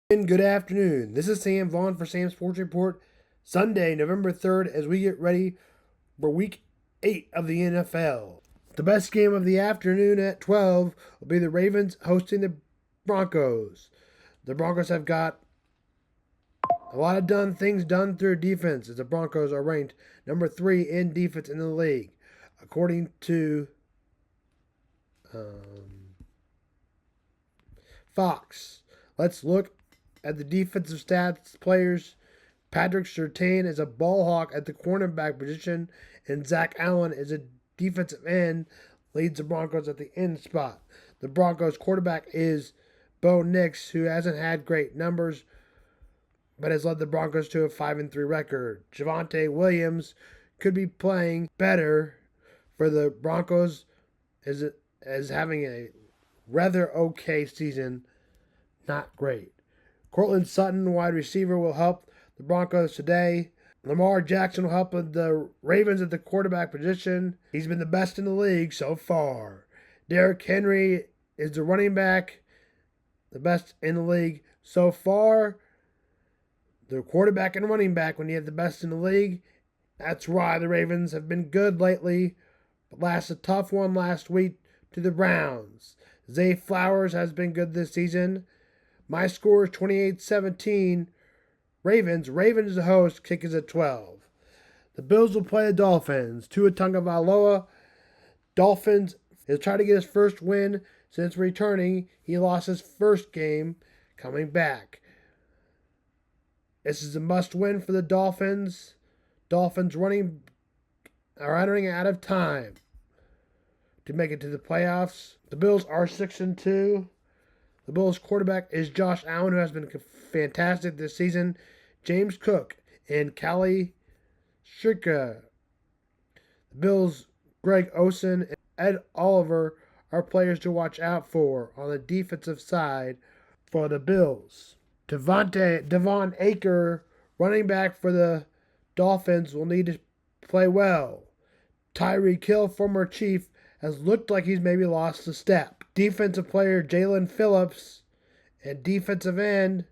Good afternoon. This is Sam Vaughn for Sam's Sports Report. Sunday, November 3rd, as we get ready for Week 8 of the NFL. The best game of the afternoon at 12 will be the Ravens hosting the Broncos. The Broncos have got a lot of things done through defense, as the Broncos are ranked number 3 in defense in the league, according to Fox. Let's look at the defensive stats players. Patrick Surtain is a ball hawk at the cornerback position, and Zach Allen is a defensive end, leads the Broncos at the end spot. The Broncos quarterback is Bo Nix, who hasn't had great numbers, but has led the Broncos to a 5-3 record. Javonte Williams could be playing better for the Broncos as having a rather okay season, not great. Cortland Sutton, wide receiver, will help the Broncos today. Lamar Jackson will help the Ravens at the quarterback position. He's been the best in the league so far. Derrick Henry is the running back, the best in the league so far. The quarterback and running back, when you have the best in the league, that's why the Ravens have been good lately, but lost a tough one last week to the Browns. Zay Flowers has been good this season. My score is 28-17. Ravens the host, kick is at 12. The Bills will play the Dolphins. Tua Tagovailoa. Dolphins is trying to get his first win since returning. He lost his first game coming back. This is a must-win for the Dolphins. Dolphins running out of time to make it to the playoffs. The Bills are 6-2. The Bills' quarterback is Josh Allen, who has been fantastic this season. James Cook and Callie Shirka. The Bills' Greg Olsen and Ed Oliver are players to watch out for on the defensive side for the Bills. Devon Aker, running back for the Dolphins, will need to play well. Tyreek Hill, former Chief, has looked like he's maybe lost a step. Defensive player Jalen Phillips and defensive end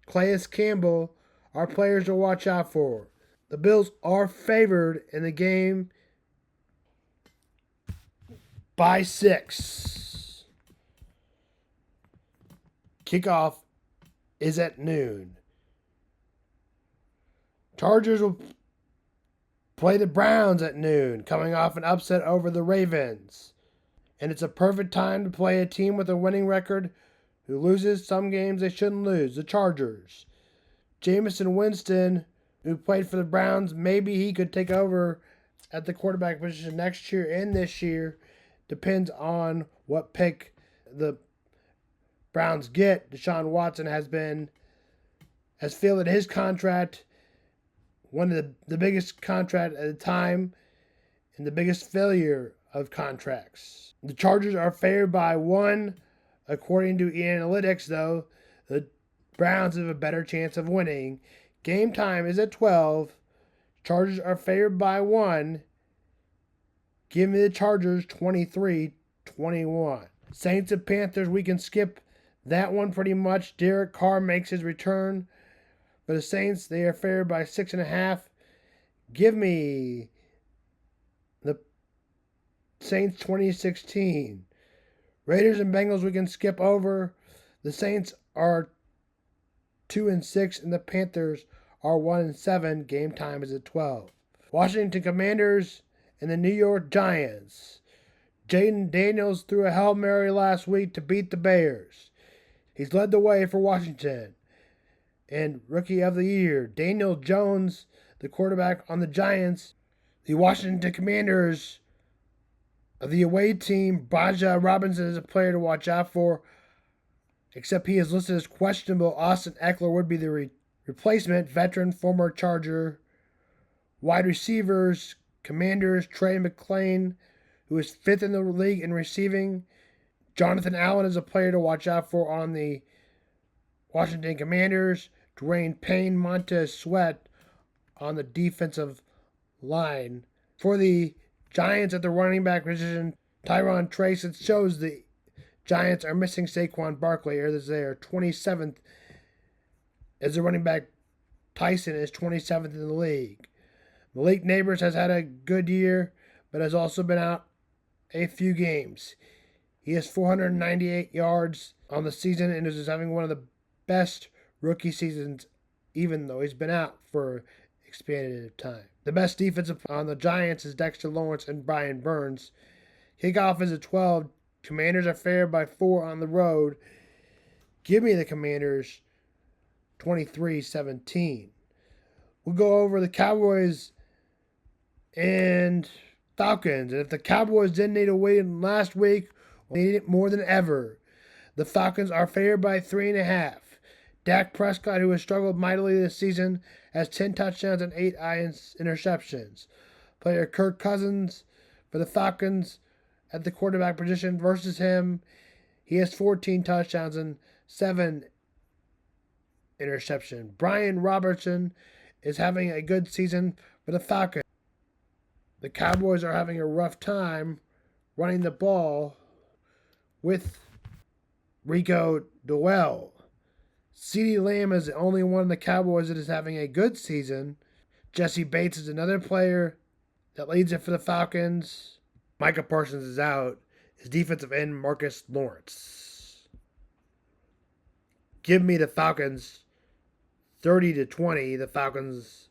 Calais Campbell are players to watch out for. The Bills are favored in the game by 6. Kickoff is at noon. Chargers will play the Browns at noon, coming off an upset over the Ravens. And it's a perfect time to play a team with a winning record who loses some games they shouldn't lose, the Chargers. Jameis Winston, who played for the Browns, maybe he could take over at the quarterback position next year and this year. Depends on what pick the Browns get. Deshaun Watson has fielded his contract, one of the biggest contract at the time and the biggest failure of contracts. The Chargers are favored by 1. According to analytics, though, the Browns have a better chance of winning. Game time is at 12. Chargers are favored by 1. Give me the Chargers 23-21. Saints and Panthers, we can skip that one pretty much. Derek Carr makes his return. For the Saints, they are favored by 6.5. Give me the Saints 2016. Raiders and Bengals we can skip over. The Saints are 2-6 and the Panthers are 1-7. Game time is at 12. Washington Commanders and the New York Giants. Jaden Daniels threw a Hail Mary last week to beat the Bears. He's led the way for Washington. And Rookie of the Year, Daniel Jones, the quarterback on the Giants. The Washington Commanders, the away team, Baja Robinson is a player to watch out for, except he is listed as questionable. Austin Eckler would be the replacement, veteran, former Charger. Wide receivers, Commanders, Trey McClain, who is 5th in the league in receiving. Jonathan Allen is a player to watch out for on the Washington Commanders. Dwayne Payne, Montez Sweat on the defensive line. For the Giants at the running back position, Tyron Trace. It shows the Giants are missing Saquon Barkley, as they are 27th as the running back Tyson is 27th in the league. Malik Neighbors has had a good year, but has also been out a few games. He has 498 yards on the season and is having one of the best rookie seasons, even though he's been out for expanded time. The best defensive on the Giants is Dexter Lawrence and Brian Burns. Kickoff is at 12. Commanders are favored by 4 on the road. Give me the Commanders 23-17. We'll go over the Cowboys and Falcons. And if the Cowboys didn't need a win last week, they need it more than ever. The Falcons are favored by 3.5. Dak Prescott, who has struggled mightily this season, has 10 touchdowns and 8 interceptions. Player Kirk Cousins for the Falcons at the quarterback position versus him. He has 14 touchdowns and 7 interceptions. Brian Robertson is having a good season for the Falcons. The Cowboys are having a rough time running the ball with Rico Dowell. CeeDee Lamb is the only one of the Cowboys that is having a good season. Jesse Bates is another player that leads it for the Falcons. Micah Parsons is out. His defensive end, Marcus Lawrence. Give me the Falcons 30-20. The Falcons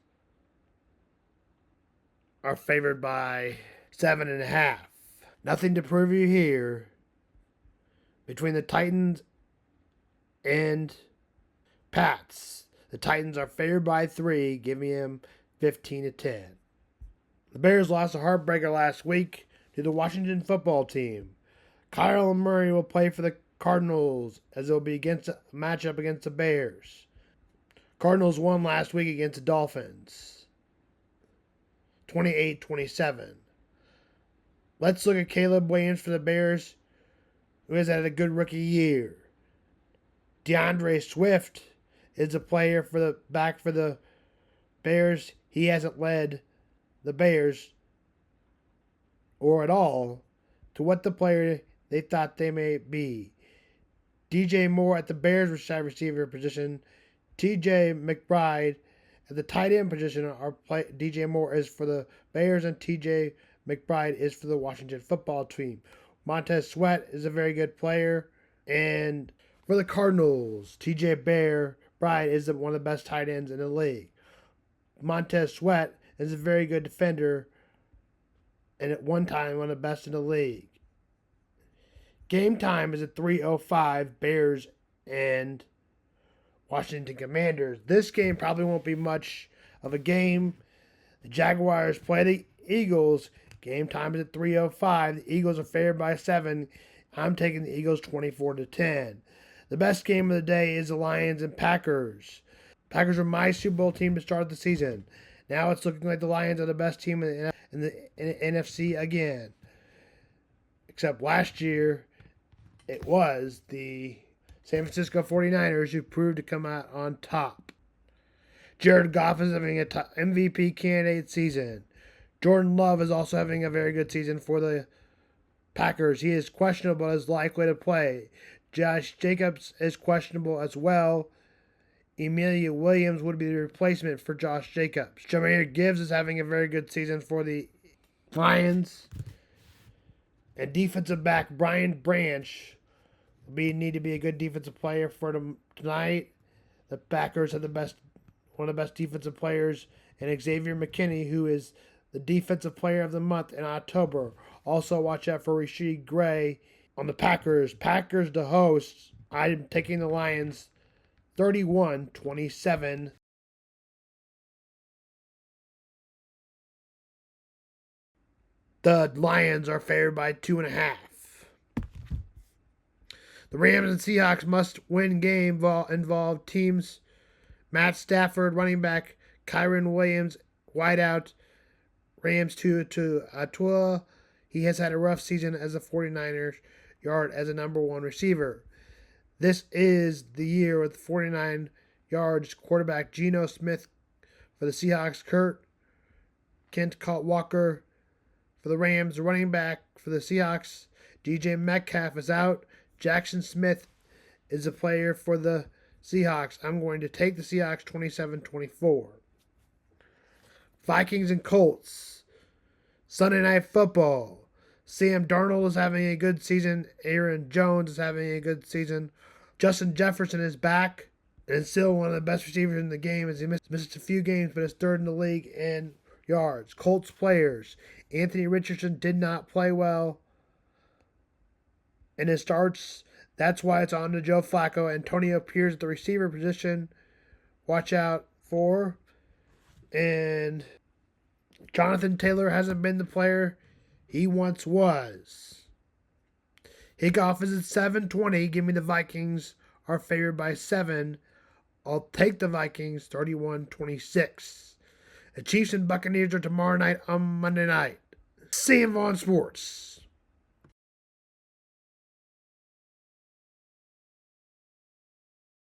are favored by 7.5. Nothing to preview here. Between the Titans and Pats, the Titans are favored by 3. Give me them 15-10. The Bears lost a heartbreaker last week to the Washington football team. Kyler Murray will play for the Cardinals as it will be against a matchup against the Bears. Cardinals won last week against the Dolphins, 28-27. Let's look at Caleb Williams for the Bears, who has had a good rookie year. DeAndre Swift is a player for the back for the Bears. He hasn't led the Bears or at all to what the player they thought they may be. DJ Moore at the Bears receiver position. TJ McBride at the tight end position. DJ Moore is for the Bears and TJ McBride is for the Washington football team. Montez Sweat is a very good player. And for the Cardinals, TJ Bride is one of the best tight ends in the league. Montez Sweat is a very good defender and at one time one of the best in the league. Game time is at 3:05, Bears and Washington Commanders. This game probably won't be much of a game. The Jaguars play the Eagles. Game time is at 3:05. The Eagles are favored by 7. I'm taking the Eagles 24-10. The best game of the day is the Lions and Packers. Packers are my Super Bowl team to start the season. Now it's looking like the Lions are the best team in the NFC again. Except last year, it was the San Francisco 49ers who proved to come out on top. Jared Goff is having an MVP candidate season. Jordan Love is also having a very good season for the Packers. He is questionable as likely to play. Josh Jacobs is questionable as well. Emilia Williams would be the replacement for Josh Jacobs. Jahmyr Gibbs is having a very good season for the Lions. And defensive back Brian Branch need to be a good defensive player for them tonight. The Packers have one of the best defensive players, and Xavier McKinney, who is the defensive player of the month in October. Also, watch out for Rasheed Gray on the Packers. Packers to host. I'm taking the Lions 31-27. The Lions are favored by 2.5. The Rams and Seahawks must-win game involve teams Matt Stafford, running back, Kyren Williams, wideout, Rams to Atua. He has had a rough season as a 49ers yard as a number 1 receiver. This is the year with 49 yards quarterback Geno Smith for the Seahawks, Kent Walker for the Rams, running back for the Seahawks. DJ Metcalf is out. Jackson Smith is a player for the Seahawks. I'm going to take the Seahawks 27-24. Vikings and Colts. Sunday Night Football. Sam Darnold is having a good season. Aaron Jones is having a good season. Justin Jefferson is back and is still one of the best receivers in the game as he missed a few games, but is third in the league in yards. Colts players. Anthony Richardson did not play well in his starts. That's why it's on to Joe Flacco. Antonio Pierce at the receiver position. Watch out for. And Jonathan Taylor hasn't been the player he once was. Kickoff is at 7:20. Give me the Vikings. Are favored by 7. I'll take the Vikings 31-26. The Chiefs and Buccaneers are tomorrow night on Monday night. See you on Sports.